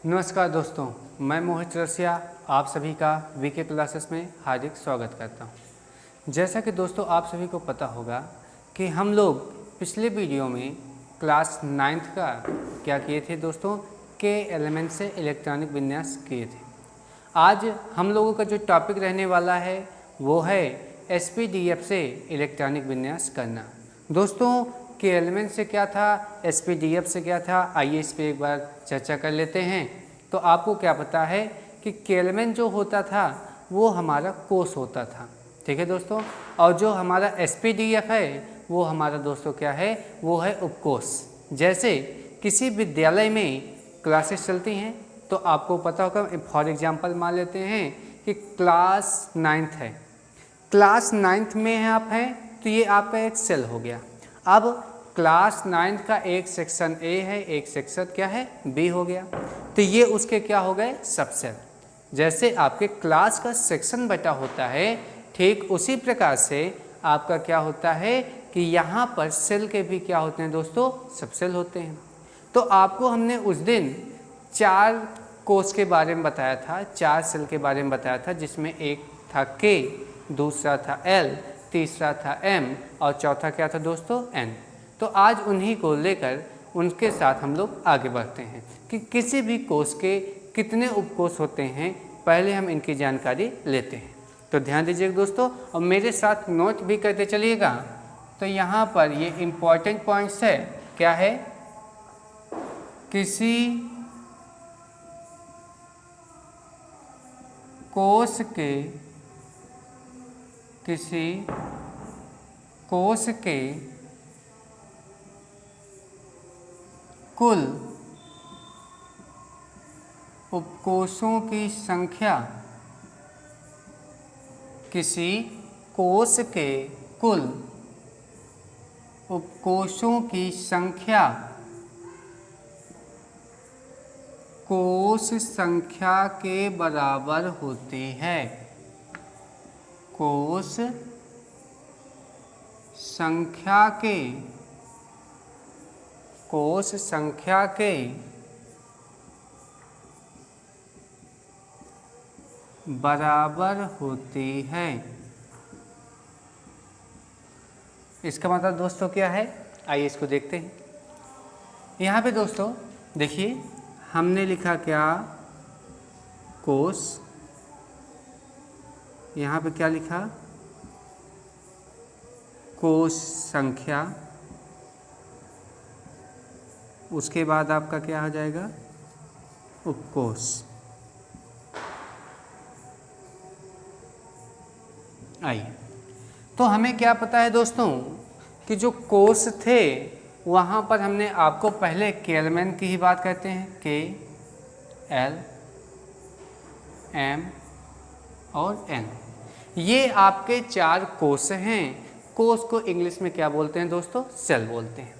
नमस्कार दोस्तों, मैं मोहित रसिया आप सभी का वीके क्लासेस में हार्दिक स्वागत करता हूं। जैसा कि दोस्तों आप सभी को पता होगा कि हम लोग पिछले वीडियो में क्लास 9th का क्या किए थे दोस्तों, के एलिमेंट से इलेक्ट्रॉनिक विन्यास किए थे। आज हम लोगों का जो टॉपिक रहने वाला है वो है एसपीडीएफ से इलेक्ट्रॉनिक विन्यास करना। दोस्तों के एलिमेंट से क्या था, एसपीडीएफ से क्या था, आइए इस पर एक बार चर्चा कर लेते हैं। तो आपको क्या पता है कि के एलिमेंट जो होता था वो हमारा कोष होता था, ठीक है दोस्तों, और जो हमारा एसपीडीएफ है वो हमारा दोस्तों क्या है, वो है उपकोष। जैसे किसी विद्यालय में क्लासेस चलती हैं तो आपको पता होगा, फॉर एग्जांपल मान लेते हैं कि क्लास 9th है, क्लास 9th में आप हैं तो ये आपका एक सेल हो गया। अब क्लास 9th का एक सेक्शन ए है, एक सेक्शन क्या है, बी हो गया, तो ये उसके क्या हो गए, सबसेल। जैसे आपके क्लास का सेक्शन बटा होता है, ठीक उसी प्रकार से आपका क्या होता है कि यहाँ पर सेल के भी क्या होते हैं दोस्तों, सबसेल होते हैं। तो आपको हमने उस दिन 4 कोष के बारे में बताया था, 4 सेल के बारे में बताया था, जिसमें एक था के, दूसरा था एल, तीसरा था एम और चौथा क्या था दोस्तों, एन। तो आज उन्हीं को लेकर उनके साथ हम लोग आगे बढ़ते हैं कि किसी भी कोष के कितने उपकोष होते हैं, पहले हम इनकी जानकारी लेते हैं। तो ध्यान दीजिएगा दोस्तों और मेरे साथ नोट भी करते चलिएगा। तो यहाँ पर ये इम्पॉर्टेंट पॉइंट्स है, क्या है, किसी कोष के कुल उपकोषों की संख्या, किसी कोष के कुल उपकोषों की संख्या कोष संख्या के बराबर होती है। कोष संख्या के बराबर होती है। इसका मतलब दोस्तों क्या है, आइए इसको देखते हैं। यहाँ पे दोस्तों देखिए, हमने लिखा क्या, कोष, यहाँ पे क्या लिखा, कोष संख्या, उसके बाद आपका क्या आ जाएगा, उपकोष। आइए, तो हमें क्या पता है दोस्तों कि जो कोष थे वहाँ पर हमने आपको पहले के एलिमेंट की ही बात करते हैं, के, एल, एम और एन। ये आपके 4 कोष हैं। कोष को इंग्लिश में क्या बोलते हैं दोस्तों, सेल बोलते हैं।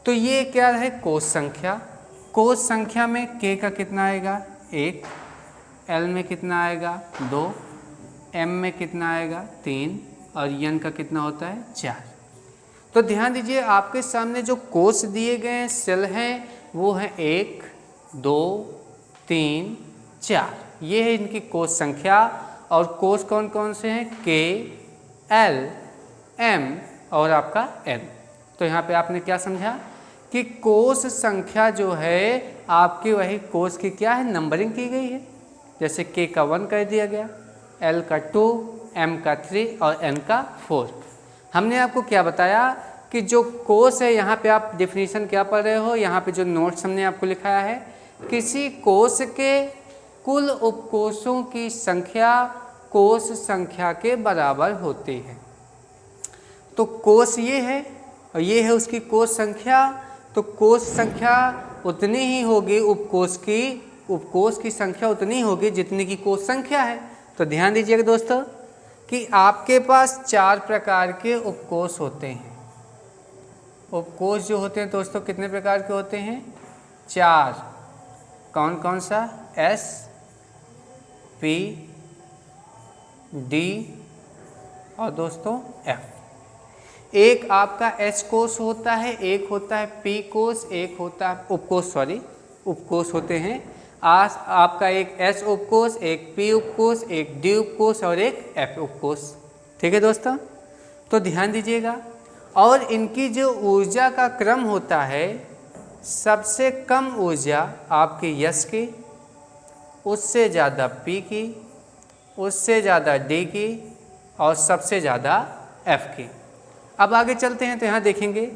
तो ये क्या है, कोष संख्या। कोष संख्या में के का कितना आएगा, 1, एल में कितना आएगा, 2, एम में कितना आएगा, 3 और एन का कितना होता है, 4। तो ध्यान दीजिए, आपके सामने जो कोष दिए गए हैं, सेल हैं, वो हैं 1, 2, 3, 4। ये है इनकी कोष संख्या। और कोष कौन कौन से हैं, के, एल, एम और आपका एन। तो यहाँ पे आपने क्या समझा कि कोष संख्या जो है आपकी, वही कोष की क्या है, नंबरिंग की गई है। जैसे के का 1 कर दिया गया, एल का 2, एम का 3 और एन का 4। हमने आपको क्या बताया कि जो कोष है, यहाँ पे आप डिफिनीशन क्या पढ़ रहे हो, यहाँ पे जो नोट्स हमने आपको लिखाया है, किसी कोष के कुल उपकोषों की संख्या कोष संख्या के बराबर होती है। तो कोष ये है और ये है उसकी कोष संख्या। तो कोष संख्या उतनी ही होगी, उपकोष की संख्या उतनी होगी जितनी की कोष संख्या है। तो ध्यान दीजिएगा दोस्तों कि आपके पास 4 प्रकार के उपकोष होते हैं। उपकोष जो होते हैं दोस्तों कितने प्रकार के होते हैं, 4। कौन कौन सा, एस, पी, डी और दोस्तों एफ। एक आपका एस कोष होता है, एक होता है पी कोष, एक होता है उपकोष होते हैं। आपका एक S उपकोष, एक P उपकोष, एक D उपकोष और एक F उपकोष। ठीक है दोस्तों, तो ध्यान दीजिएगा। और इनकी जो ऊर्जा का क्रम होता है, सबसे कम ऊर्जा आपकी S की, उससे ज़्यादा P की, उससे ज़्यादा D की और सबसे ज़्यादा F की। अब आगे चलते हैं तो यहाँ देखेंगे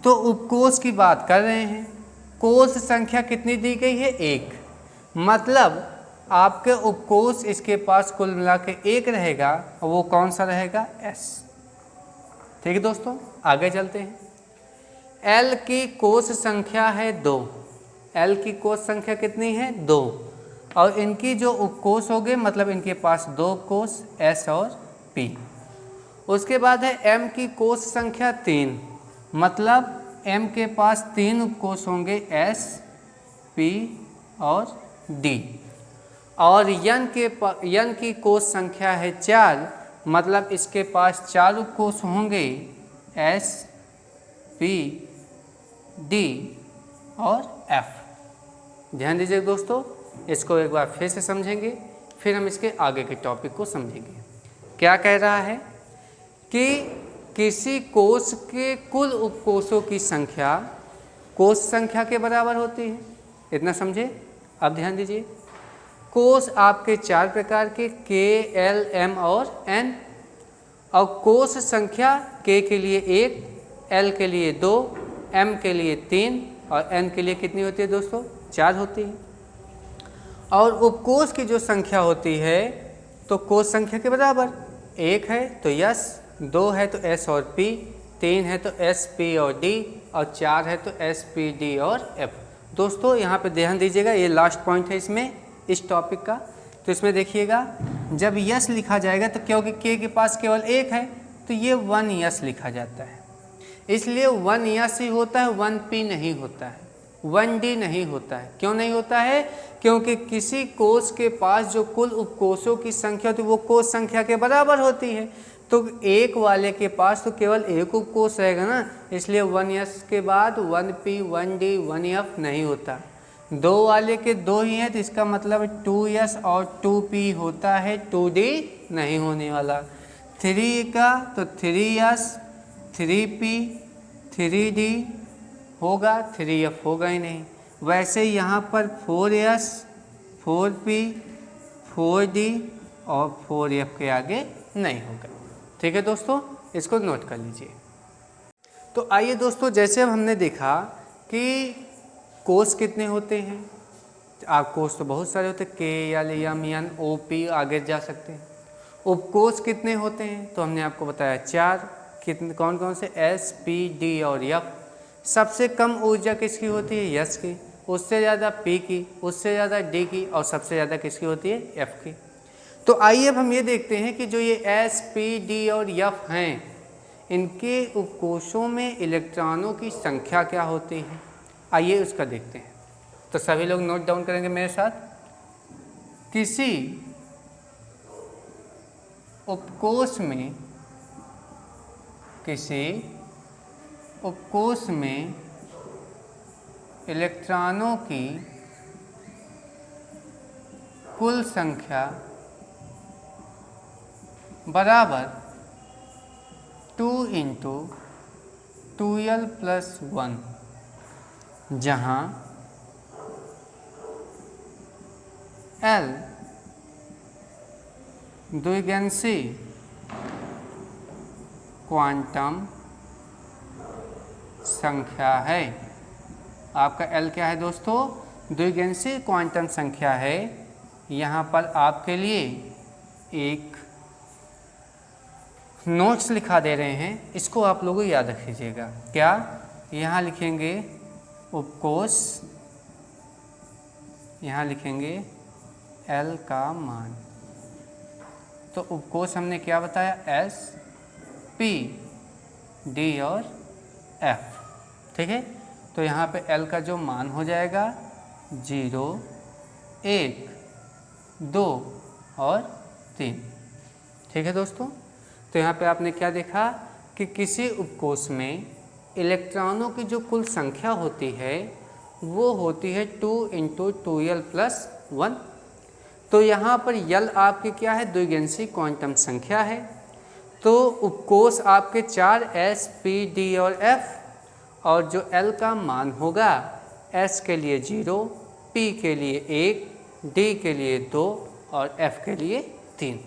तो उपकोष की बात कर रहे हैं। कोष संख्या कितनी दी गई है? 1। मतलब आपके उपकोष इसके पास कुल मिला के 1 रहेगा और वो कौन सा रहेगा? S। ठीक है दोस्तों, आगे चलते हैं। L की कोष संख्या है 2। L की कोष संख्या कितनी है? 2। और इनकी जो उपकोष हो गए, मतलब इनके पास 2 उपकोष S और P। उसके बाद है M की कोष संख्या 3। मतलब M के पास 3 उपकोष होंगे S, P और D। और N की कोष संख्या है 4। मतलब इसके पास 4 उपकोष होंगे S, P, D और F। ध्यान दीजिए दोस्तों, इसको एक बार फिर से समझेंगे, फिर हम इसके आगे के टॉपिक को समझेंगे। क्या कह रहा है कि किसी कोष के कुल उपकोषों की संख्या कोष संख्या के बराबर होती है। इतना समझे? अब ध्यान दीजिए, कोष आपके 4 प्रकार के K, L, M और N। और कोष संख्या K के लिए 1, L के लिए 2, M के लिए 3 और N के लिए कितनी होती है दोस्तों? 4 होती है। और उपकोष की जो संख्या होती है तो कोष संख्या के बराबर, 1 है तो S, 2 है तो S और P, 3 है तो S, P और D और 4 है तो S, P, D और F। दोस्तों यहाँ पे ध्यान दीजिएगा, ये लास्ट पॉइंट है इसमें, इस टॉपिक का। तो इसमें देखिएगा, जब यस लिखा जाएगा तो क्योंकि K के पास केवल 1 है तो ये 1 यस लिखा जाता है। इसलिए 1 यस ही होता है, 1 P नहीं होता है, 1 D नहीं होता है। क्यों नहीं होता है? क्योंकि किसी कोष के पास जो कुल उपकोषों की संख्या होती है वो कोष संख्या के बराबर होती है। तो 1 वाले के पास तो केवल 1 उपकोष रहेगा ना, इसलिए 1 यस के बाद 1 P, 1 D, 1 F नहीं होता। 2 वाले के 2 ही हैं तो इसका मतलब 2 यस और 2 P होता है, 2 D नहीं होने वाला। 3 का तो 3 यस, 3 P, 3 D होगा, 3 F होगा ही नहीं। वैसे यहाँ पर 4 यस, 4 P, 4 D और 4 F के आगे नहीं होगा। ठीक है दोस्तों, इसको नोट कर लीजिए। तो आइए दोस्तों, जैसे अब हमने देखा कि कोष कितने होते हैं, आप कोष तो बहुत सारे होते हैं, K, L, M, N, O, P आगे जा सकते हैं। उपकोष कितने होते हैं तो हमने आपको बताया 4। कितने कौन कौन से? S, P, D और F। सबसे कम ऊर्जा किसकी होती है? S की। उससे ज़्यादा P की, उससे ज़्यादा D की और सबसे ज़्यादा किसकी होती है? F की। तो आइए अब हम ये देखते हैं कि जो ये S, P, D और F हैं, इनके उपकोषों में इलेक्ट्रॉनों की संख्या क्या होती है, आइए उसका देखते हैं। तो सभी लोग नोट डाउन करेंगे मेरे साथ। किसी उपकोष में इलेक्ट्रॉनों की कुल संख्या बराबर 2 × 2l + 1, जहाँ L द्विगंशी क्वांटम संख्या है। आपका L क्या है दोस्तों? द्विगंशी क्वांटम संख्या है। यहाँ पर आपके लिए एक नोट्स लिखा दे रहे हैं, इसको आप लोग याद रख लीजिएगा। क्या? यहाँ लिखेंगे उपकोष, यहाँ लिखेंगे L का मान। तो उपकोष हमने क्या बताया? S, P, D और F। ठीक है, तो यहाँ पे L का जो मान हो जाएगा 0, 1, 2 और 3। ठीक है दोस्तों, तो यहाँ पे आपने क्या देखा कि किसी उपकोष में इलेक्ट्रॉनों की जो कुल संख्या होती है वो होती है 2 × 2l+1। तो यहाँ पर यल आपके क्या है, द्विगंशी क्वांटम संख्या है। तो उपकोष आपके 4 S, P, D और F, और जो L का मान होगा S के लिए 0, P के लिए 1, D के लिए 2 और F के लिए 3।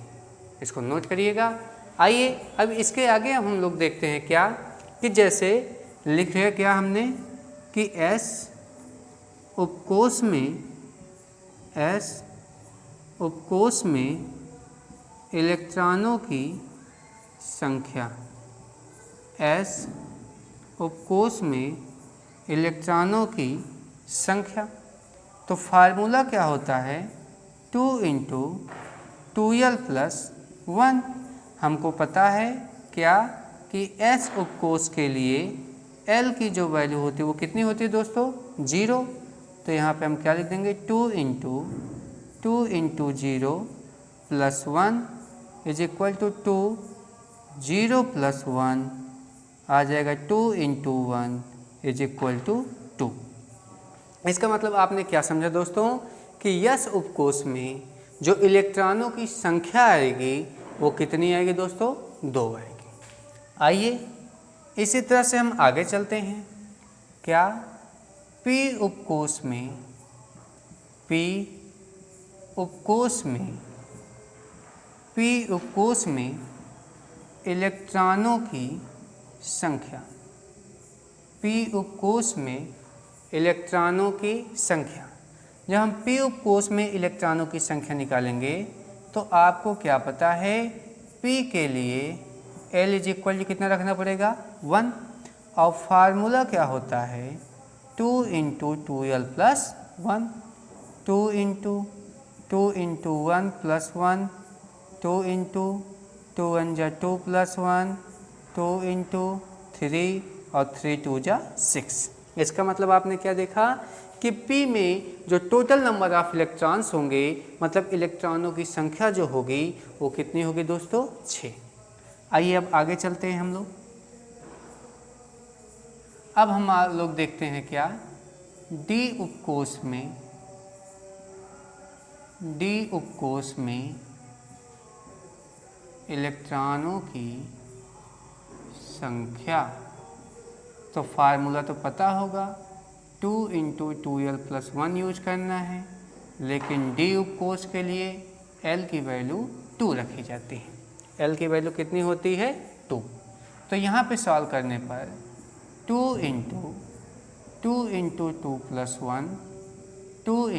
इसको नोट करिएगा। आइए अब इसके आगे हम लोग देखते हैं क्या, कि जैसे लिख रहे क्या हमने कि S उपकोष में इलेक्ट्रॉनों की संख्या, S उपकोष में इलेक्ट्रॉनों की संख्या। तो फार्मूला क्या होता है, 2 × 2l+1। हमको पता है क्या कि S उपकोष के लिए L की जो वैल्यू होती है वो कितनी होती है दोस्तों, 0। तो यहाँ पे हम क्या लिख देंगे, 2 × 0+1 इज इक्वल टू 2, 0 + 1 आ जाएगा 2 × 1 इज इक्वल टू 2। इसका मतलब आपने क्या समझा दोस्तों, कि यस उपकोष में जो इलेक्ट्रॉनों की संख्या आएगी वो कितनी आएगी दोस्तों, 2 आएगी। आइए इसी तरह से हम आगे चलते हैं। क्या P उपकोष में इलेक्ट्रॉनों की संख्या, P उपकोष में इलेक्ट्रॉनों की संख्या, जब हम P उपकोष में इलेक्ट्रॉनों की संख्या निकालेंगे तो आपको क्या पता है, P के लिए L इज इक्वल टू कितना रखना पड़ेगा, 1। और फार्मूला क्या होता है, 2 × 2l+1, 2 × 1 + 1, 2 × 2 1 = 2 + 1, 2 × 3 और 3 2 = 6। इसका मतलब आपने क्या देखा कि P में जो टोटल नंबर ऑफ इलेक्ट्रॉन्स होंगे, मतलब इलेक्ट्रॉनों की संख्या जो होगी वो कितनी होगी दोस्तों, 6। आइए अब आगे चलते हैं हम लोग। अब हम लोग देखते हैं क्या, D उपकोष में इलेक्ट्रॉनों की संख्या। तो फार्मूला तो पता होगा, 2 × 2l+1 यूज करना है, लेकिन D उपकोष के लिए L की वैल्यू 2 रखी जाती है। L की वैल्यू कितनी होती है, 2। तो यहाँ पे सॉल्व करने पर 2 × 2 × 2+1, 2 ×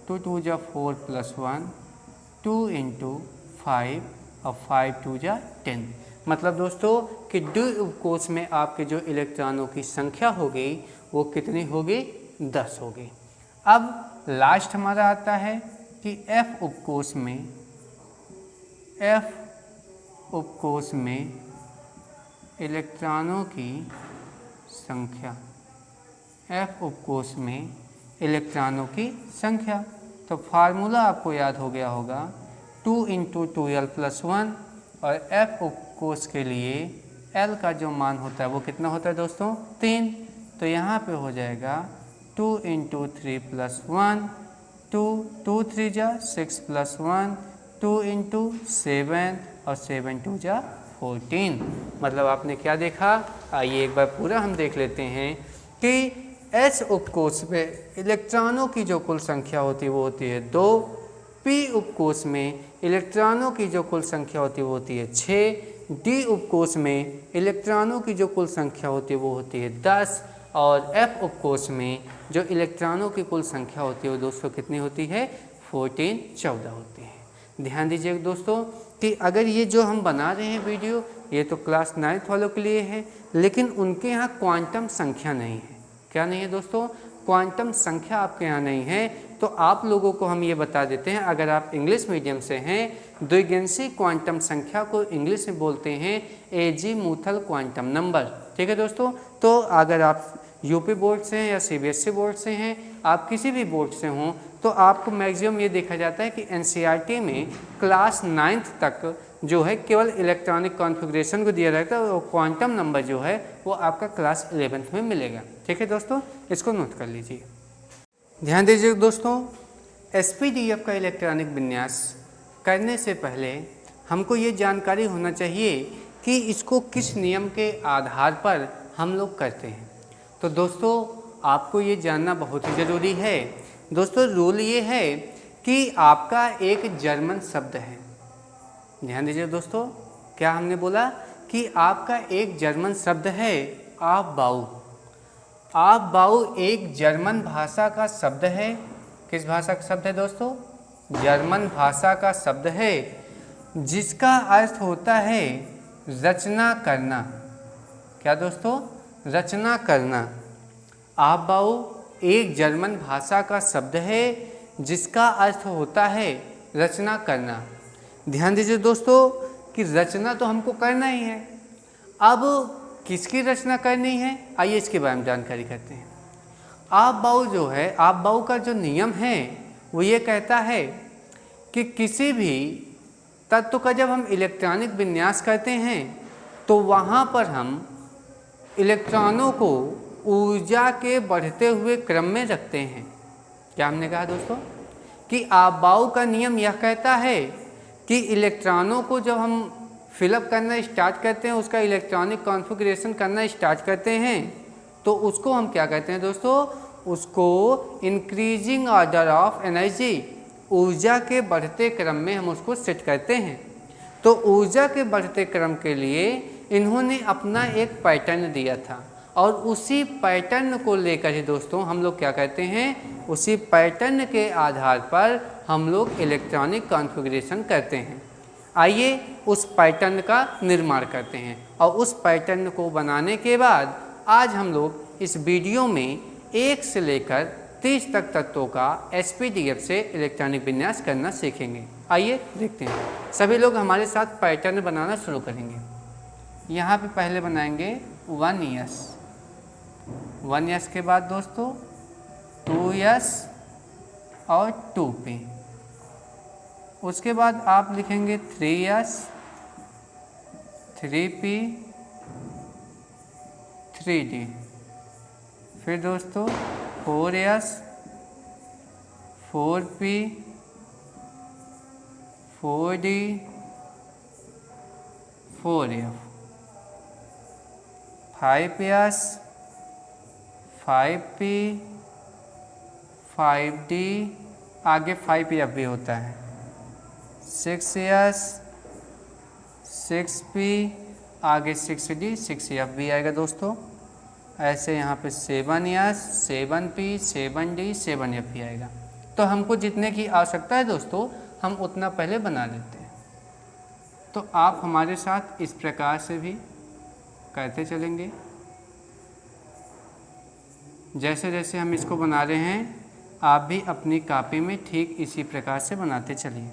2 2 = 4 + 1, 2 × 5 और 5 2 = 10। मतलब दोस्तों कि D उपकोष में आपके जो इलेक्ट्रॉनों की संख्या होगी वो कितनी होगी, 10 होगी। अब लास्ट हमारा आता है कि F उपकोष में इलेक्ट्रॉनों की संख्या, F उपकोष में इलेक्ट्रॉनों की संख्या। तो फार्मूला आपको याद हो गया होगा, 2 × 2l+1, और F उपकोष के लिए L का जो मान होता है वो कितना होता है दोस्तों, 3। तो यहाँ पे हो जाएगा 2 × 3+1, 2 2 3 = 6 + 1, 2 × 7 और 7 2 = 14। मतलब आपने क्या देखा, आइए एक बार पूरा हम देख लेते हैं कि S उपकोष में इलेक्ट्रॉनों की जो कुल संख्या होती है वो होती है 2, P उपकोष में इलेक्ट्रॉनों की जो कुल संख्या होती है वो होती है 6, D उपकोष में इलेक्ट्रॉनों की जो कुल संख्या होती है वो होती है 10, और F उपकोष में जो इलेक्ट्रॉनों की कुल संख्या होती है वो दोस्तों कितनी होती है, 14 होती है। ध्यान दीजिएगा दोस्तों कि अगर ये जो हम बना रहे हैं वीडियो, ये तो क्लास 9th वालों के लिए है, लेकिन उनके यहाँ क्वांटम संख्या नहीं है। क्या नहीं है दोस्तों, क्वांटम संख्या आपके यहाँ नहीं है। तो आप लोगों को हम ये बता देते हैं, अगर आप इंग्लिश मीडियम से हैं, द्विगंशी क्वांटम संख्या को इंग्लिश में बोलते हैं एजीमुथल क्वांटम नंबर। ठीक है दोस्तों। तो अगर आप यूपी बोर्ड से हैं या सीबीएसई बोर्ड से हैं, आप किसी भी बोर्ड से हों, तो आपको मैक्सिमम ये देखा जाता है कि एनसीईआरटी में क्लास 9th तक जो है केवल इलेक्ट्रॉनिक कॉन्फ़िगरेशन को दिया रहता है, और क्वांटम नंबर जो है वो आपका क्लास 11th में मिलेगा। ठीक है दोस्तों, इसको नोट कर लीजिए। ध्यान दीजिए दोस्तों, SPDF का इलेक्ट्रॉनिक विन्यास करने से पहले हमको ये जानकारी होना चाहिए कि इसको किस नियम के आधार पर हम लोग करते हैं। तो दोस्तों आपको ये जानना बहुत ही ज़रूरी है। दोस्तों रूल ये है कि आपका एक जर्मन शब्द है। ध्यान दीजिए दोस्तों, क्या हमने बोला कि आपका एक जर्मन शब्द है ऑफबाउ। ऑफबाउ एक जर्मन भाषा का शब्द है। किस भाषा का शब्द है दोस्तों? जर्मन भाषा का शब्द है, जिसका अर्थ होता है रचना करना। क्या दोस्तों? रचना करना। ऑफबाउ एक जर्मन भाषा का शब्द है जिसका अर्थ होता है रचना करना। ध्यान दीजिए दोस्तों कि रचना तो हमको करना ही है। अब किसकी रचना करनी है, आइए इसके बारे में जानकारी करते हैं। ऑफबाउ जो है, ऑफबाउ का जो नियम है वो ये कहता है कि किसी भी तत्व का जब हम इलेक्ट्रॉनिक विन्यास करते हैं तो वहाँ पर हम इलेक्ट्रॉनों को ऊर्जा के बढ़ते हुए क्रम में रखते हैं। क्या हमने कहा दोस्तों कि ऑफबाउ का नियम यह कहता है कि इलेक्ट्रॉनों को जब हम फिलअप करना स्टार्ट करते हैं, उसका इलेक्ट्रॉनिक कॉन्फ़िगरेशन करना स्टार्ट करते हैं, तो उसको हम क्या कहते हैं दोस्तों? उसको इंक्रीजिंग ऑर्डर ऑफ एनर्जी, ऊर्जा के बढ़ते क्रम में हम उसको सेट करते हैं। तो ऊर्जा के बढ़ते क्रम के लिए इन्होंने अपना एक पैटर्न दिया था, और उसी पैटर्न को लेकर ही दोस्तों हम लोग क्या कहते हैं? उसी पैटर्न के आधार पर हम लोग इलेक्ट्रॉनिक कॉन्फ़िगरेशन करते हैं। आइए उस पैटर्न का निर्माण करते हैं, और उस पैटर्न को बनाने के बाद आज हम लोग इस वीडियो में 1 से लेकर 30 तक तत्वों का SPDF से इलेक्ट्रॉनिक विन्यास करना सीखेंगे। आइए देखते हैं। सभी लोग हमारे साथ पैटर्न बनाना शुरू करेंगे। यहाँ पे पहले बनाएंगे 1s, 1s के बाद दोस्तों 2s और 2p। उसके बाद आप लिखेंगे 3s, 3p, 3d। फिर दोस्तों 4s, 4p, 4d, 4f, 5s, 5p, 5d, आगे 5f भी होता है, 6s, 6p, आगे 6d, 6f भी आएगा दोस्तों। ऐसे यहाँ पे 7s, 7p, 7d, 7f भी आएगा। तो हमको जितने की आवश्यकता है दोस्तों हम उतना पहले बना लेते हैं। तो आप हमारे साथ इस प्रकार से भी करते चलेंगे। जैसे जैसे हम इसको बना रहे हैं आप भी अपनी कॉपी में ठीक इसी प्रकार से बनाते चलिए।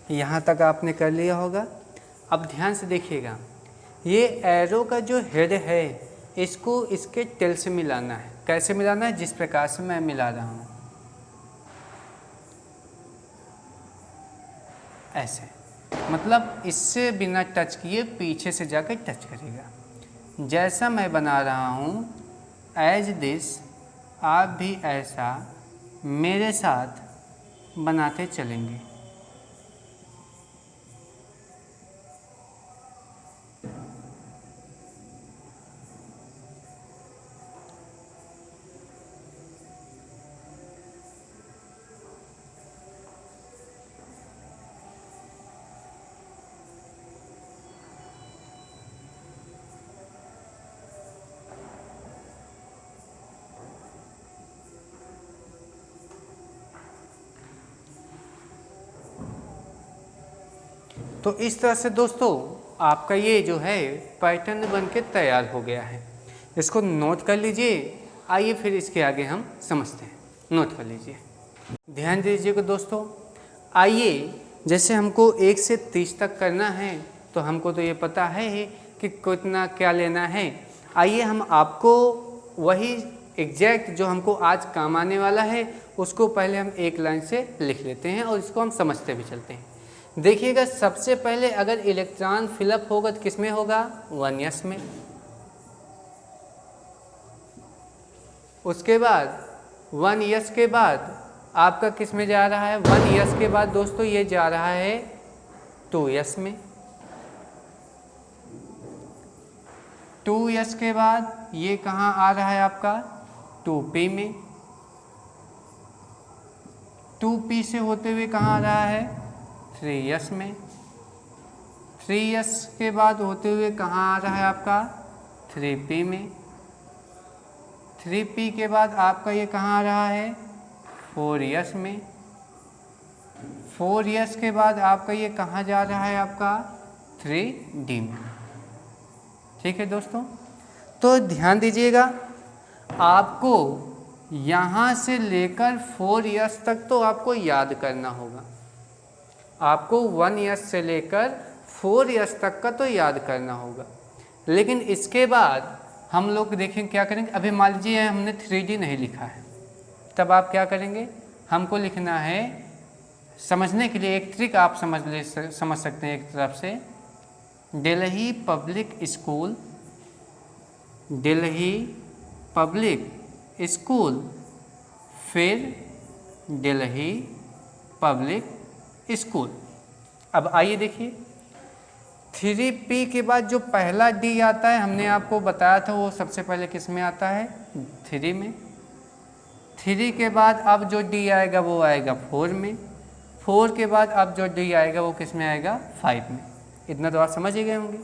यहाँ तक आपने कर लिया होगा। अब ध्यान से देखिएगा, ये एरो का जो हेड है इसको इसके टेल से मिलाना है। कैसे मिलाना है? जिस प्रकार से मैं मिला रहा हूँ, ऐसे, मतलब इससे बिना टच किए पीछे से जाकर टच करेगा। जैसा मैं बना रहा हूँ एज दिस, आप भी ऐसा मेरे साथ बनाते चलेंगे। तो इस तरह से दोस्तों आपका ये जो है पैटर्न बन के तैयार हो गया है। इसको नोट कर लीजिए। आइए फिर इसके आगे हम समझते हैं। नोट कर लीजिए, ध्यान दीजिएगा दोस्तों। आइए, जैसे हमको 1 से 30 तक करना है तो हमको तो ये पता है कि कितना क्या लेना है। आइए हम आपको वही एग्जैक्ट जो हमको आज काम आने वाला है उसको पहले हम एक लाइन से लिख लेते हैं और इसको हम समझते भी चलते हैं। देखिएगा, सबसे पहले अगर इलेक्ट्रॉन फिलअप होगा तो किस में होगा? 1s में। उसके बाद 1s के बाद आपका किस में जा रहा है? 1s के बाद दोस्तों ये जा रहा है 2s में। 2s के बाद ये कहाँ आ रहा है आपका? 2p में। 2p से होते हुए कहाँ आ रहा है? 3s में। 3s के बाद होते हुए कहाँ आ रहा है आपका? 3p में। 3p के बाद आपका ये कहाँ आ रहा है? 4s में। 4s के बाद आपका ये कहाँ जा रहा है? आपका 3d में। ठीक है दोस्तों, तो ध्यान दीजिएगा, आपको यहाँ से लेकर 4s तक तो आपको याद करना होगा। आपको 1s से लेकर 4s तक का तो याद करना होगा। लेकिन इसके बाद हम लोग देखें क्या करेंगे। अभी मान लीजिए हमने 3D नहीं लिखा है, तब आप क्या करेंगे? हमको लिखना है, समझने के लिए एक ट्रिक आप समझ सकते हैं एक तरफ से। Delhi public school, Delhi public school, फिर दिल्ली पब्लिक स्कूल। अब आइए देखिए, 3p के बाद जो पहला d आता है हमने आपको बताया था वो सबसे पहले किस में आता है? 3 में। 3 के बाद अब जो d आएगा वो आएगा 4 में। 4 के बाद अब जो d आएगा वो किस में आएगा? 5 में। इतना तो आप समझ ही गए होंगे।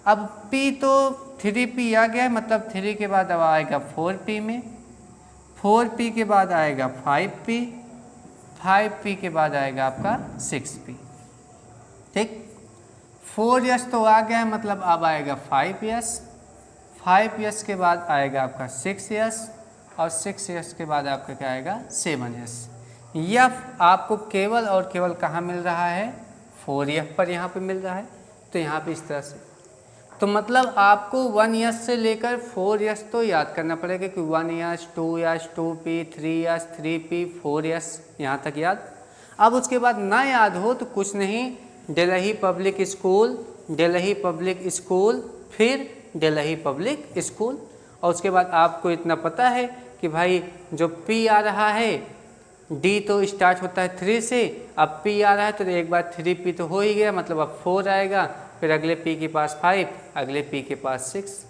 अब p तो 3p आ गया है, मतलब 3 के बाद अब आएगा 4p में। 4p के बाद आएगा 5p, 5p के बाद आएगा आपका 6p। ठीक, 4s तो आ गया है, मतलब अब आएगा 5s, 5s के बाद आएगा आपका 6s और 6s के बाद आपका क्या आएगा? 7s। f आपको केवल और केवल कहाँ मिल रहा है? 4f पर यहाँ पे मिल रहा है। तो यहाँ पे इस तरह से, तो मतलब आपको 1s से लेकर 4s तो याद करना पड़ेगा कि 1s, 2s, 2p, 3s, 3p, 4s, यहाँ तक याद। अब उसके बाद ना याद हो तो कुछ नहीं, Delhi public school, Delhi public school, फिर दिल्ली पब्लिक स्कूल। और उसके बाद आपको इतना पता है कि भाई जो p आ रहा है, d तो स्टार्ट होता है 3 से, अब p आ रहा है तो एक बार 3p तो हो ही गया, मतलब अब 4 आएगा, फिर अगले p के पास 5, अगले p के पास 6।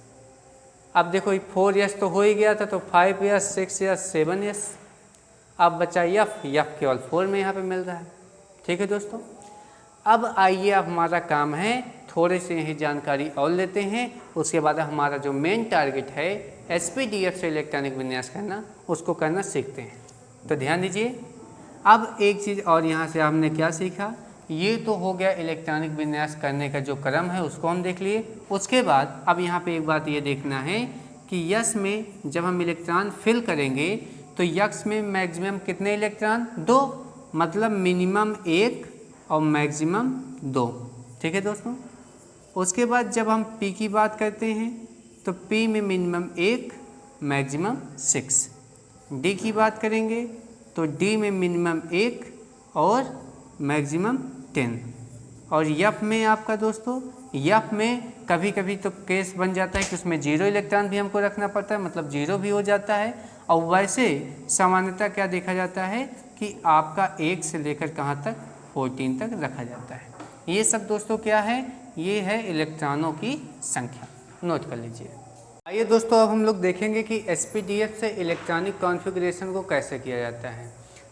अब देखो 4s तो हो ही गया था, तो 5s, 6s, 7s। अब बचा f केवल 4 में यहाँ पे मिल रहा है। ठीक है दोस्तों, अब आइए, अब हमारा काम है थोड़े से यही जानकारी और लेते हैं। उसके बाद हमारा जो मेन टारगेट है SPDF से इलेक्ट्रॉनिक विन्यास करना, उसको करना सीखते हैं। तो ध्यान दीजिए, अब एक चीज़ और यहाँ से हमने क्या सीखा, ये तो हो गया इलेक्ट्रॉनिक विन्यास करने का जो क्रम है उसको हम देख लिए। उसके बाद अब यहाँ पे एक बात ये देखना है कि यस में जब हम इलेक्ट्रॉन फिल करेंगे तो यक्स में मैक्सिमम कितने इलेक्ट्रॉन? 2, मतलब मिनिमम 1 और मैक्सिमम 2। ठीक है दोस्तों, उसके बाद जब हम P की बात करते हैं तो P में मिनिमम 1, मैक्सिमम 6। D की बात करेंगे तो D में मिनिमम 1 और मैक्सिमम 10। और F में आपका दोस्तों, F में कभी कभी तो केस बन जाता है कि उसमें 0 इलेक्ट्रॉन भी हमको रखना पड़ता है, मतलब 0 भी हो जाता है। और वैसे सामान्यतः क्या देखा जाता है कि आपका 1 से लेकर कहाँ तक? 14 तक रखा जाता है। ये सब दोस्तों क्या है? ये है इलेक्ट्रॉनों की संख्या, नोट कर लीजिए। आइए दोस्तों, अब हम लोग देखेंगे कि SPDF से इलेक्ट्रॉनिक कॉन्फ़िगरेशन को कैसे किया जाता है।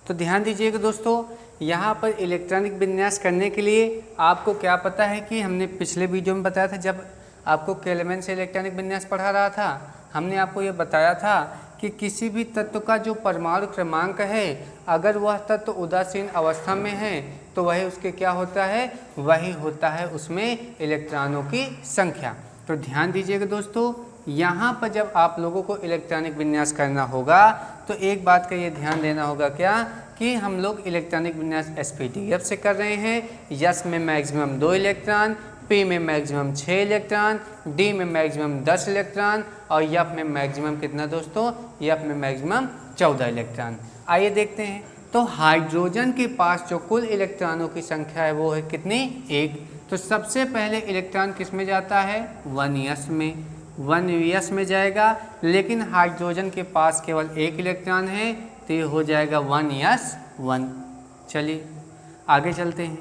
तो ध्यान दीजिएगा दोस्तों, यहाँ पर इलेक्ट्रॉनिक विन्यास करने के लिए आपको क्या पता है कि हमने पिछले वीडियो में बताया था, जब आपको केलेमैन से इलेक्ट्रॉनिक विन्यास पढ़ा रहा था, हमने आपको ये बताया था कि किसी भी तत्व का जो परमाणु क्रमांक है, अगर वह तत्व उदासीन अवस्था में है तो वही उसके क्या होता है, वही होता है उसमें इलेक्ट्रॉनों की संख्या। तो ध्यान दीजिएगा दोस्तों, यहाँ पर जब आप लोगों को इलेक्ट्रॉनिक विन्यास करना होगा तो एक बात का ये ध्यान देना होगा क्या, कि हम लोग इलेक्ट्रॉनिक विन्यास SPDF से कर रहे हैं। यस में मैक्सिमम 2 इलेक्ट्रॉन, P में मैक्सिमम 6 इलेक्ट्रॉन, D में मैक्सिमम 10 इलेक्ट्रॉन और F में मैक्सिमम कितना दोस्तों, F में मैक्सिमम 14 इलेक्ट्रॉन। आइए देखते हैं। तो हाइड्रोजन के पास जो कुल इलेक्ट्रॉनों की संख्या है वो है कितनी, 1। तो सबसे पहले इलेक्ट्रॉन किस में जाता है, 1s में, 1s में जाएगा। लेकिन हाइड्रोजन के पास केवल 1 इलेक्ट्रॉन है तो ये हो जाएगा 1s1। चलिए आगे चलते हैं।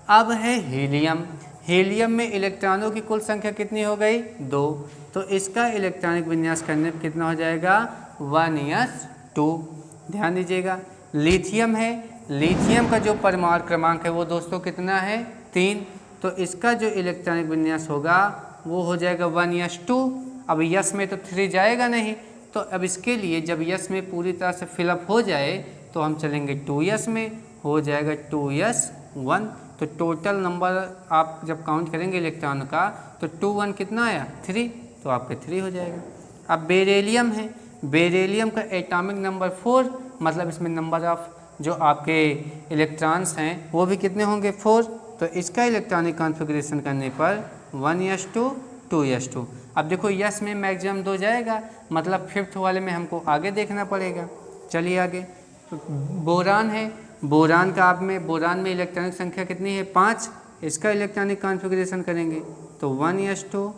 अब है हीलियम। हीलियम में इलेक्ट्रॉनों की कुल संख्या कितनी हो गई, 2। तो इसका इलेक्ट्रॉनिक विन्यास करने पर कितना हो जाएगा, 1s2। ध्यान दीजिएगा। लिथियम है, लिथियम का जो परमाणु क्रमांक है वो दोस्तों कितना है, 3। तो इसका जो इलेक्ट्रॉनिक विन्यास होगा वो हो जाएगा 1s2। अब यस में तो 3 जाएगा नहीं, तो अब इसके लिए जब यस में पूरी तरह से फिलअप हो जाए तो हम चलेंगे 2s में, हो जाएगा 2s1। तो टोटल नंबर आप जब काउंट करेंगे इलेक्ट्रॉन का तो 2 1 कितना आया, 3, तो आपके 3 हो जाएगा। अब बेरिलियम है, बेरिलियम का एटॉमिक नंबर 4, मतलब इसमें नंबर ऑफ जो आपके इलेक्ट्रॉन्स हैं वो भी कितने होंगे, 4। तो इसका इलेक्ट्रॉनिक कॉन्फ़िगरेशन करने पर 1s2 2s2। अब देखो यस में मैक्सिमम 2 जाएगा, मतलब 5th वाले में हमको आगे देखना पड़ेगा। चलिए आगे। तो बोरान है, बोरान का आप में, बोरान में इलेक्ट्रॉनिक संख्या कितनी है, 5। इसका इलेक्ट्रॉनिक कॉन्फ़िगरेशन करेंगे तो 1s2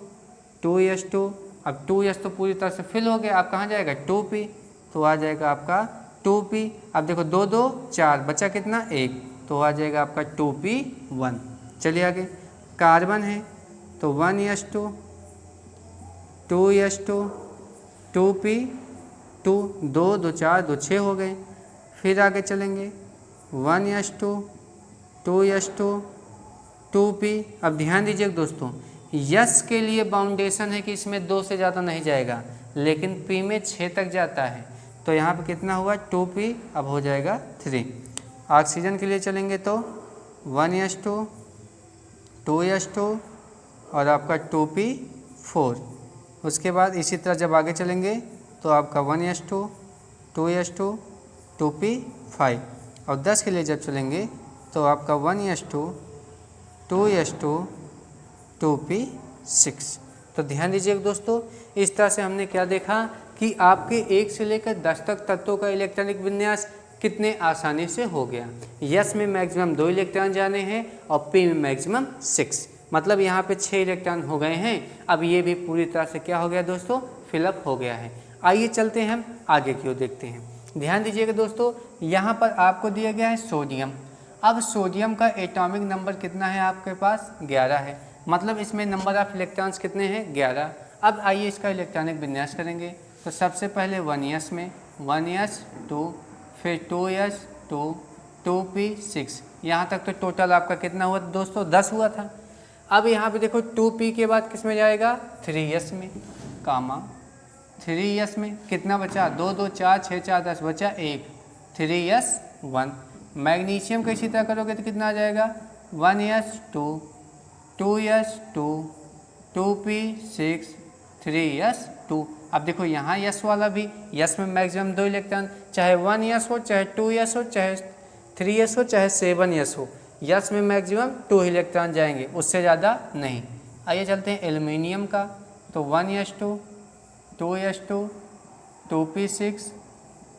2s2। अब 2s तो पूरी तरह से फिल हो गया, आप कहाँ जाएगा, 2p, तो आ जाएगा आपका 2p। अब देखो 2 2 4, बचा कितना, 1, तो आ जाएगा आपका 2p1। चलिए आगे। कार्बन है तो 1s2 2s2 2p2, 2 2 4 2 6 हो गए। फिर आगे चलेंगे 1s2 2s2 2p। अब ध्यान दीजिए दोस्तों, यस के लिए बाउंडेशन है कि इसमें 2 से ज़्यादा नहीं जाएगा, लेकिन पी में 6 तक जाता है। तो यहाँ पे कितना हुआ, 2p, अब हो जाएगा 3। ऑक्सीजन के लिए चलेंगे तो 1s2 2s2 और आपका 2p4। उसके बाद इसी तरह जब आगे चलेंगे तो आपका 1s2 2s2 2p5। और 10 के लिए जब चलेंगे तो आपका 1s2 2s2 2p6। तो ध्यान दीजिए दोस्तों, इस तरह से हमने क्या देखा कि आपके 1 से लेकर 10 तक तत्वों का इलेक्ट्रॉनिक विन्यास कितने आसानी से हो गया। यस में मैक्सिमम 2 इलेक्ट्रॉन जाने हैं और पी में मैक्सिमम 6, मतलब यहाँ पे 6 इलेक्ट्रॉन हो गए हैं। अब ये भी पूरी तरह से क्या हो गया दोस्तों, फिलअप हो गया है। आइए चलते हैं हम आगे की ओर देखते हैं। ध्यान दीजिएगा दोस्तों, यहाँ पर आपको दिया गया है सोडियम। अब सोडियम का एटॉमिक नंबर कितना है आपके पास, 11 है, मतलब इसमें नंबर ऑफ इलेक्ट्रॉन्स कितने हैं, 11। अब आइए इसका इलेक्ट्रॉनिक विन्यास करेंगे। तो सबसे पहले 1s में 1s2, फिर 2s2 2p6। यहाँ तक तो टोटल आपका कितना हुआ दोस्तों, 10 हुआ था। अब यहाँ पे देखो 2p के बाद किस में जाएगा, 3s में, कामा 3s में कितना बचा, 2 2 4 6 4 10, बचा 1, 3s1। मैग्नीशियम का इसी तरह करोगे तो कितना आ जाएगा, 1s2 2s2 2p6 3s2। अब देखो यहाँ यस वाला भी, यस में मैक्सिमम 2 इलेक्ट्रॉन, चाहे 1s हो, चाहे 2s हो, चाहे 3s हो, चाहे 7s हो, यस में मैक्सिमम 2 इलेक्ट्रॉन जाएंगे, उससे ज़्यादा नहीं। आइए चलते हैं एल्युमिनियम का। तो 1s2 2s2 2p6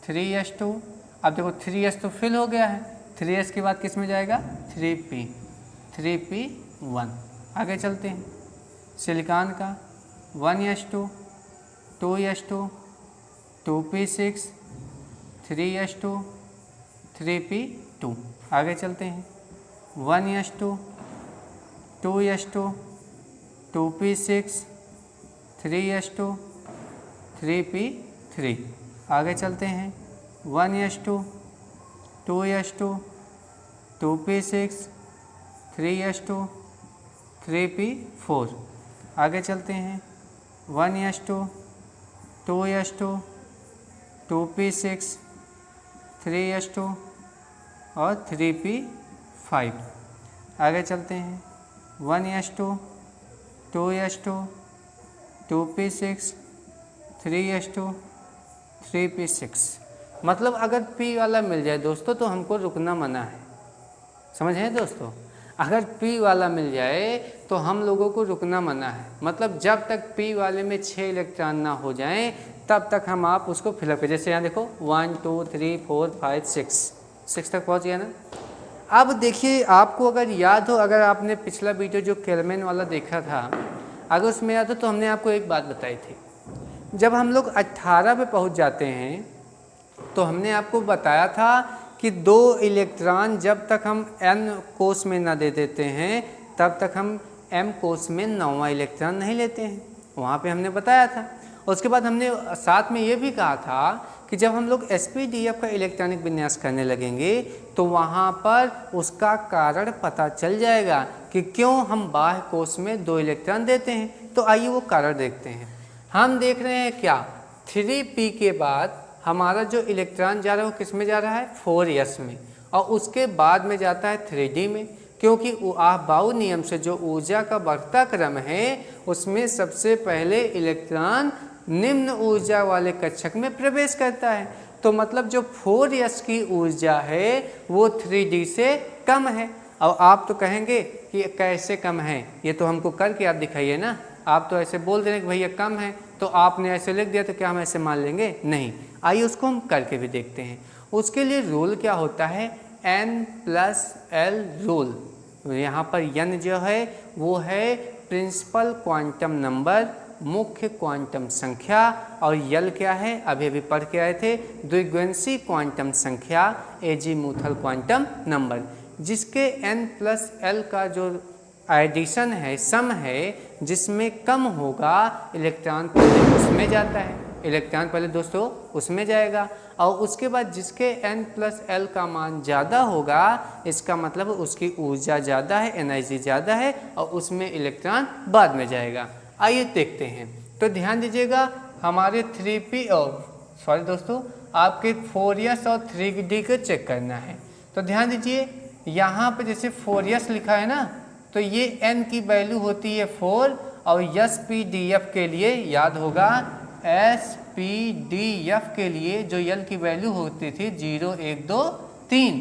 3s2। अब देखो 3s तो फिल हो गया है, 3s के बाद किस में जाएगा, 3p1। आगे चलते हैं सिलिकॉन का। 1s2 2s2 2p6 3s2 3p2। आगे चलते हैं 1s2 2s2 2p6 3s2 3p3। आगे चलते हैं 1s2 2s2 2p6 3s2 3p4। आगे चलते हैं 1s2 2s2 2p6 3s2 और 3p5। आगे चलते हैं 1s2 2s2 2p6 3s2 3p6। मतलब अगर p वाला मिल जाए दोस्तों तो हमको रुकना मना है। समझ हैं दोस्तों, अगर p वाला मिल जाए तो हम लोगों को रुकना मना है। मतलब जब तक p वाले में 6 इलेक्ट्रॉन ना हो जाएं तब तक हम आप उसको फिलअप करें। जैसे यहाँ देखो 1 2 3 4 5 6 तक पहुँच गया ना। अब देखिए, आपको अगर याद हो, अगर आपने पिछला वीडियो जो केल्विन वाला देखा था, अगर उसमें याद हो तो हमने आपको एक बात बताई थी। जब हम लोग 18 पे पहुँच जाते हैं तो हमने आपको बताया था कि 2 इलेक्ट्रॉन जब तक हम n कोष में ना दे देते हैं तब तक हम m कोष में 9वां इलेक्ट्रॉन नहीं लेते हैं। वहाँ पे हमने बताया था। उसके बाद हमने साथ में ये भी कहा था कि जब हम लोग sp-df का इलेक्ट्रॉनिक विन्यास करने लगेंगे तो वहाँ पर उसका कारण पता चल जाएगा कि क्यों हम बाह्य कोष में 2 इलेक्ट्रॉन देते हैं। तो आइए वो कारण देखते हैं। हम देख रहे हैं क्या, 3p के बाद हमारा जो इलेक्ट्रॉन जा रहा है वो किस में जा रहा है, 4s में, और उसके बाद में जाता है 3d में। क्योंकि आहबाउ नियम से जो ऊर्जा का बढ़ता क्रम है उसमें सबसे पहले इलेक्ट्रॉन निम्न ऊर्जा वाले कक्षक में प्रवेश करता है। तो मतलब जो 4s की ऊर्जा है वो 3d से कम है। और आप तो कहेंगे कि कैसे कम है, ये तो हमको करके आप दिखाइए ना। आप तो ऐसे बोल दे रहे हैं कि भैया कम है, तो आपने ऐसे लिख दिया तो क्या हम ऐसे मान लेंगे? नहीं। आइए उसको हम करके भी देखते हैं। उसके लिए रूल क्या होता है, n+l रूल। यहाँ पर n जो है वो है प्रिंसिपल क्वांटम नंबर, मुख्य क्वांटम संख्या, और यल क्या है, अभी अभी पढ़ के आए थे, द्विगुणसी क्वांटम संख्या, एजीमुथल क्वांटम नंबर, जिसके n+l का जो एडिशन है, सम है, जिसमें कम होगा इलेक्ट्रॉन पहले उसमें जाता है। इलेक्ट्रॉन पहले दोस्तों उसमें जाएगा, और उसके बाद जिसके n+l का मान ज़्यादा होगा इसका मतलब उसकी ऊर्जा ज़्यादा है, एनर्जी ज़्यादा है, और उसमें इलेक्ट्रॉन बाद में जाएगा। आइए देखते हैं। तो ध्यान दीजिएगा, हमारे 3p और दोस्तों आपके 4s और 3d को चेक करना है। तो ध्यान दीजिए, यहाँ पे जैसे 4s लिखा है ना, तो ये n की वैल्यू होती है 4, और sp-df के लिए याद होगा, sp-df के लिए जो यल की वैल्यू होती थी 0 1 2 3।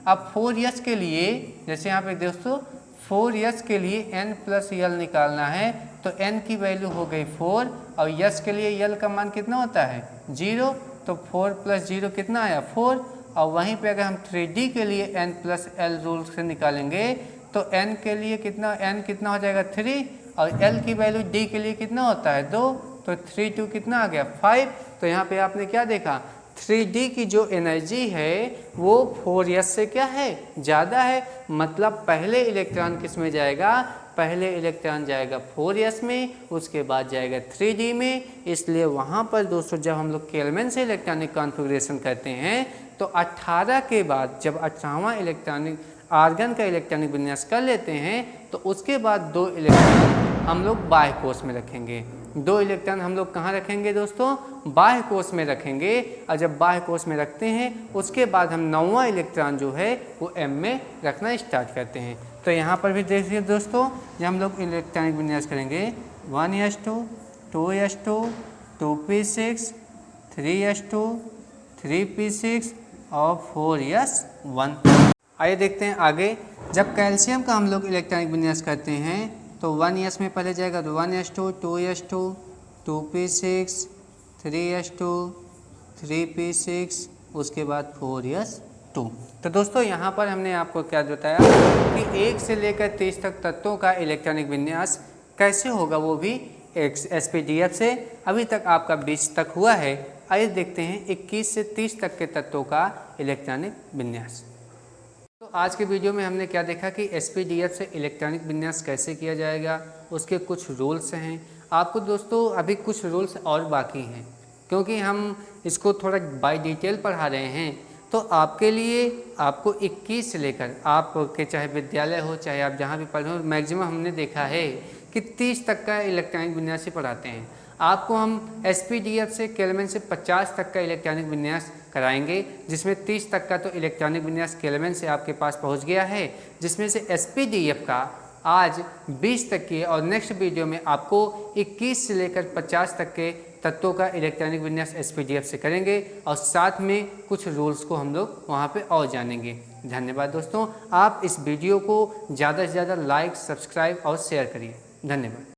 अब 4s के लिए, जैसे यहाँ पे दोस्तों 4s के लिए n+l निकालना है, तो n की वैल्यू हो गई 4, और s के लिए यल का मान कितना होता है 0, तो 4 + 0 कितना आया 4। और वहीं पे अगर हम 3d के लिए n+l रूल से निकालेंगे तो n के लिए कितना, n कितना हो जाएगा 3, और l की वैल्यू d के लिए कितना होता है 2, तो 3 2 कितना आ गया 5। तो यहाँ पे आपने क्या देखा, 3d की जो एनर्जी है वो 4s से क्या है, ज़्यादा है। मतलब पहले इलेक्ट्रॉन किस में जाएगा, पहले इलेक्ट्रॉन जाएगा 4s में, उसके बाद जाएगा 3d में। इसलिए वहाँ पर दोस्तों जब हम लोग केल्विन से इलेक्ट्रॉनिक कॉन्फ़िगरेशन करते हैं तो 18 के बाद जब 18वां इलेक्ट्रॉनिक आर्गन का इलेक्ट्रॉनिक विन्यास कर लेते हैं तो उसके बाद 2 इलेक्ट्रॉन हम लोग बाह्य कोष में रखेंगे। 2 इलेक्ट्रॉन हम लोग कहाँ रखेंगे दोस्तों, बाह्य कोष में रखेंगे। और जब बाह्य कोष में रखते हैं उसके बाद हम 9वां इलेक्ट्रॉन जो है वो m में रखना स्टार्ट करते हैं। तो यहाँ पर भी देखिए दोस्तों, जब हम लोग इलेक्ट्रॉनिक विन्यास करेंगे 1s2 2s2 2p6 3s2 3p6 और 4s1। आइए देखते हैं आगे। जब कैल्शियम का हम लोग इलेक्ट्रॉनिक विन्यास करते हैं तो 1s में पहले जाएगा तो 1s2 2s2 2p6 3s2 3p6 उसके बाद 4s2। तो दोस्तों यहाँ पर हमने आपको क्या बताया कि 1 से लेकर 30 तक तत्वों का इलेक्ट्रॉनिक विन्यास कैसे होगा, वो भी sp-df से। अभी तक आपका 20 तक हुआ है। आइए देखते हैं 21 से 30 तक के तत्वों का इलेक्ट्रॉनिक विन्यास। तो आज के वीडियो में हमने क्या देखा कि sp-df से इलेक्ट्रॉनिक विन्यास कैसे किया जाएगा, उसके कुछ रूल्स हैं। आपको दोस्तों अभी कुछ रूल्स और बाकी हैं, क्योंकि हम इसको थोड़ा बाय डिटेल पढ़ा रहे हैं। तो आपके लिए आपको 21 से लेकर आपके चाहे विद्यालय हो चाहे आप जहाँ भी पढ़े हो, मैक्सिमम हमने देखा है कि 30 तक का इलेक्ट्रॉनिक विन्यास ही पढ़ाते हैं। आपको हम SPDF से केल्विन से 50 तक का इलेक्ट्रॉनिक विन्यास कराएंगे, जिसमें 30 तक का तो इलेक्ट्रॉनिक विन्यास केल्विन से आपके पास पहुंच गया है, जिसमें से SPDF का आज 20 तक की है और नेक्स्ट वीडियो में आपको 21 से लेकर 50 तक के तत्वों का इलेक्ट्रॉनिक विन्यास SPDF से करेंगे और साथ में कुछ रूल्स को हम लोग वहाँ पे और जानेंगे। धन्यवाद दोस्तों, आप इस वीडियो को ज़्यादा से ज़्यादा लाइक, सब्सक्राइब और शेयर करिए। धन्यवाद।